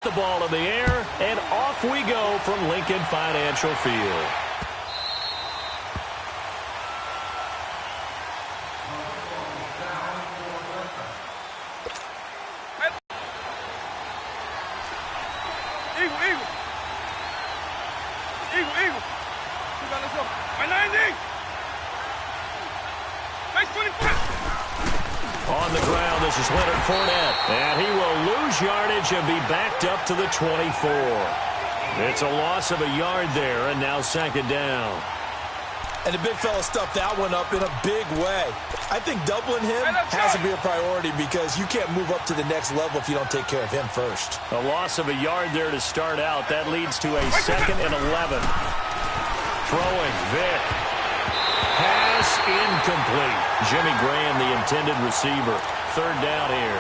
The ball in the air, and off we go from Lincoln Financial Field. Eagle. Let's go. My 90. Nice 20. On the ground, this is Leonard Fournette, and he will lose yardage and be backed up to the 24. It's a loss of a yard there, and now second down. And the big fella stuffed that one up in a big way. I think doubling him has to be a priority because you can't move up to the next level if you don't take care of him first. A loss of a yard there to start out. That leads to a 2nd and 11. Throwing, Vick. Pass incomplete. Jimmy Graham, the intended receiver. Third down here.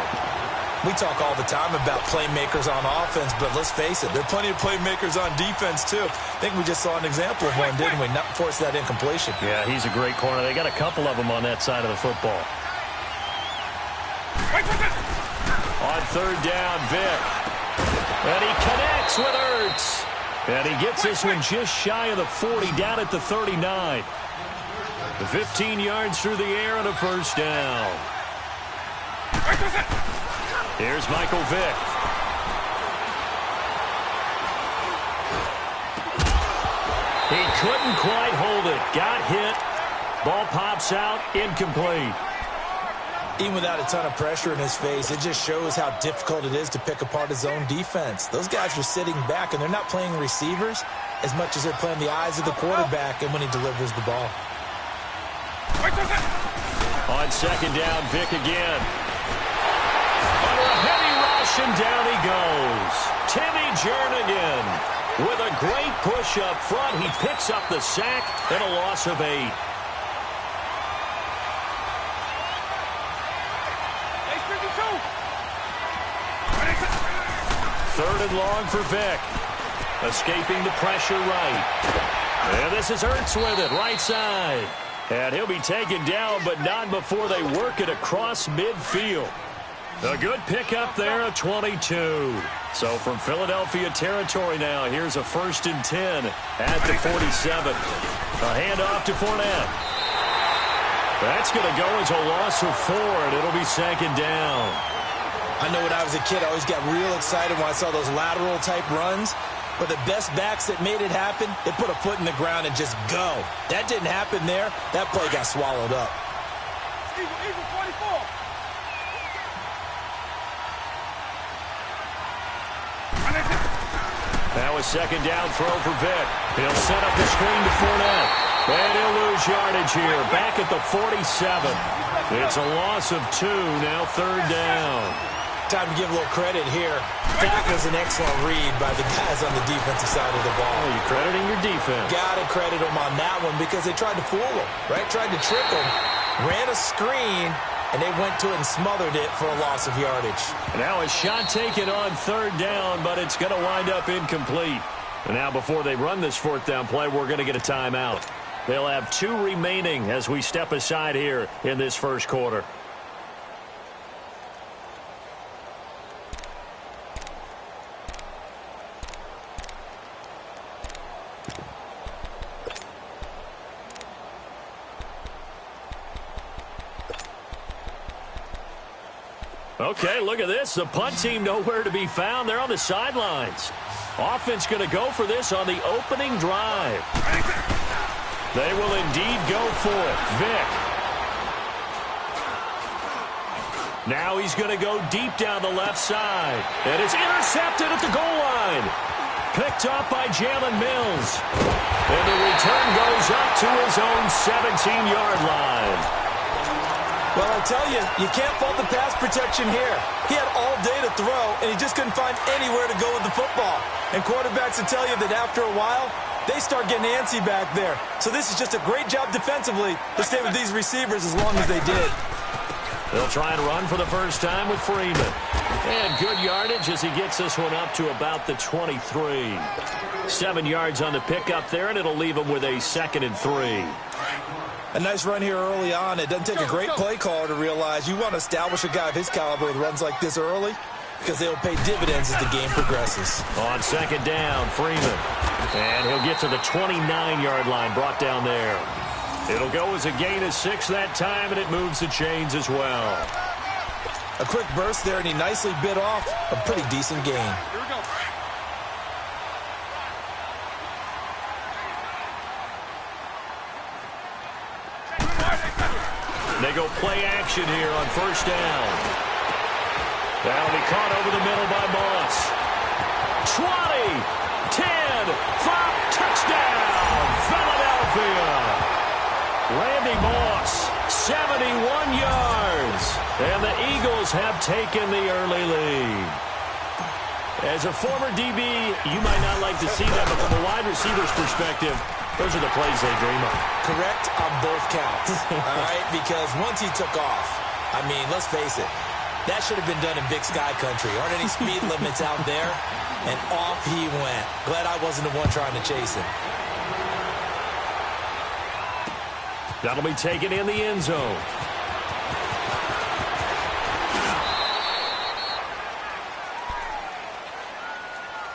We talk all the time about playmakers on offense, but let's face it, there are plenty of playmakers on defense, too. I think we just saw an example of one, didn't we? Not force that incompletion. Yeah, he's a great corner. They got a couple of them on that side of the football. On third down, Vick. And he connects with Ertz. And he gets this one just shy of the 40, down at the 39. 15 yards through the air and a first down. Here's Michael Vick. He couldn't quite hold it. Got hit. Ball pops out. Incomplete. Even without a ton of pressure in his face, it just shows how difficult it is to pick apart his own defense. Those guys are sitting back, and they're not playing receivers as much as they're playing the eyes of the quarterback and when he delivers the ball. On second down, Vick again. Under a heavy rush, and down he goes. Timmy Jernigan with a great push up front. He picks up the sack and a loss of 8. Third and long for Vick. Escaping the pressure right. And this is Ertz with it, right side. And he'll be taken down, but not before they work it across midfield. A good pickup there at 22. So from Philadelphia territory now, here's a 1st and 10 at the 47. A handoff to Fournette. That's going to go as a loss of 4, and it'll be second down. I know when I was a kid, I always got real excited when I saw those lateral-type runs. But the best backs that made it happen, they put a foot in the ground and just go. That didn't happen there. That play got swallowed up. Eagle 44. That was second down throw for Vick. He'll set up the screen to Fournette. And he'll lose yardage here. Back at the 47. It's a loss of 2. Now third down. Time to give a little credit here. That was an excellent read by the guys on the defensive side of the ball. Oh, you're crediting your defense. Got to credit them on that one because they tried to fool them, right? Tried to trick them, ran a screen, and they went to it and smothered it for a loss of yardage. Now a shot taken on third down, but it's going to wind up incomplete. And now before they run this 4th down play, we're going to get a timeout. They'll have 2 remaining as we step aside here in this first quarter. Okay, look at this. The punt team nowhere to be found. They're on the sidelines. Offense going to go for this on the opening drive. They will indeed go for it. Vick. Now he's going to go deep down the left side. And it's intercepted at the goal line. Picked up by Jalen Mills. And the return goes up to his own 17-yard line. Well, I'll tell you, you can't fault the pass protection here. He had all day to throw, and he just couldn't find anywhere to go with the football. And quarterbacks will tell you that after a while, they start getting antsy back there. So this is just a great job defensively to stay with these receivers as long as they did. They'll try and run for the first time with Freeman. And good yardage as he gets this one up to about the 23. 7 yards on the pickup there, and it'll leave him with a 2nd and 3. A nice run here early on. It doesn't take a great play caller to realize you want to establish a guy of his caliber that runs like this early. because they'll pay dividends as the game progresses. On second down, Freeman. And he'll get to the 29-yard line, brought down there. It'll go as a gain of 6 that time, and it moves the chains as well. A quick burst there, and he nicely bit off a pretty decent gain. Here we go. They go play action here on first down. That'll be caught over the middle by Moss. 20, 10, 5, touchdown, Philadelphia. Randy Moss, 71 yards. And the Eagles have taken the early lead. As a former DB, you might not like to see that, but from a wide receiver's perspective, those are the plays they dream of. Correct on both counts, all right? Because once he took off, I mean, let's face it, that should have been done in Big Sky Country. Aren't any speed limits out there? And off he went. Glad I wasn't the one trying to chase him. That'll be taken in the end zone.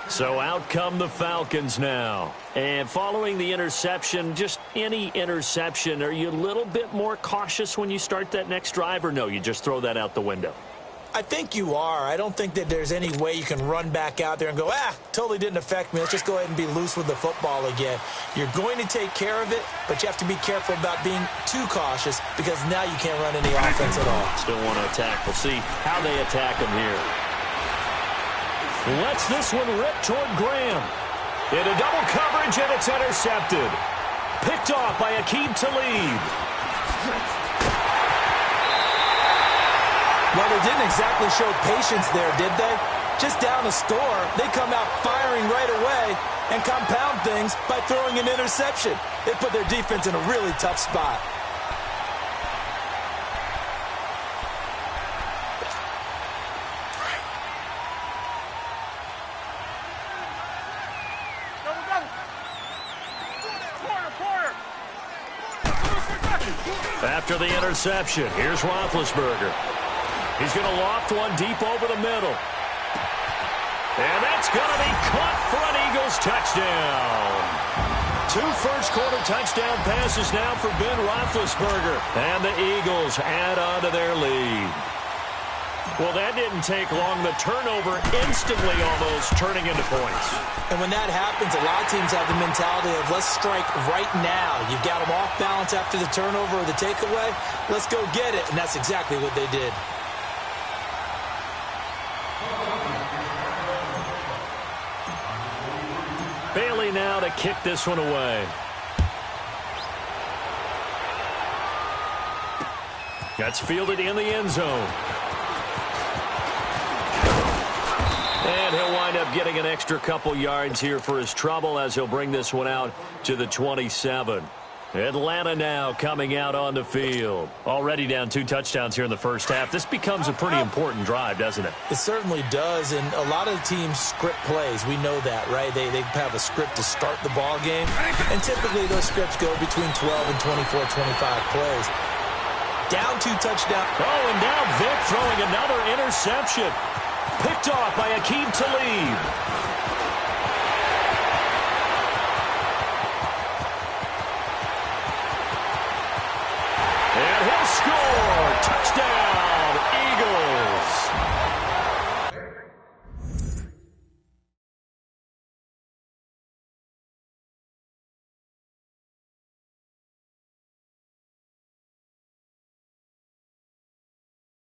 So out come the Falcons now. And following the interception, just any interception, are you a little bit more cautious when you start that next drive, or no, you just throw that out the window? I think you are. I don't think that there's any way you can run back out there and go, totally didn't affect me. Let's just go ahead and be loose with the football again. You're going to take care of it, but you have to be careful about being too cautious because now you can't run any offense at all. Still want to attack. We'll see how they attack him here. Lets this one rip toward Graham. Into double coverage, and it's intercepted. Picked off by Aqib Talib. Well, they didn't exactly show patience there, did they? Just down a score, they come out firing right away and compound things by throwing an interception. They put their defense in a really tough spot. After the interception, here's Roethlisberger. He's going to loft one deep over the middle. And that's going to be caught for an Eagles touchdown. 2 first-quarter touchdown passes now for Ben Roethlisberger. And the Eagles add on to their lead. Well, that didn't take long. The turnover instantly almost turning into points. And when that happens, a lot of teams have the mentality of let's strike right now. You've got them off balance after the turnover or the takeaway. Let's go get it. And that's exactly what they did. Bailey now to kick this one away. That's fielded in the end zone. And he'll wind up getting an extra couple yards here for his trouble as he'll bring this one out to the 27. Atlanta now coming out on the field. Already down 2 touchdowns here in the first half. This becomes a pretty important drive, doesn't it? It certainly does, and a lot of teams script plays. We know that, right? They have a script to start the ball game, and typically those scripts go between 12 and 24, 25 plays. Down 2 touchdowns. Oh, and now Vic throwing another interception. Picked off by Aqib Talib.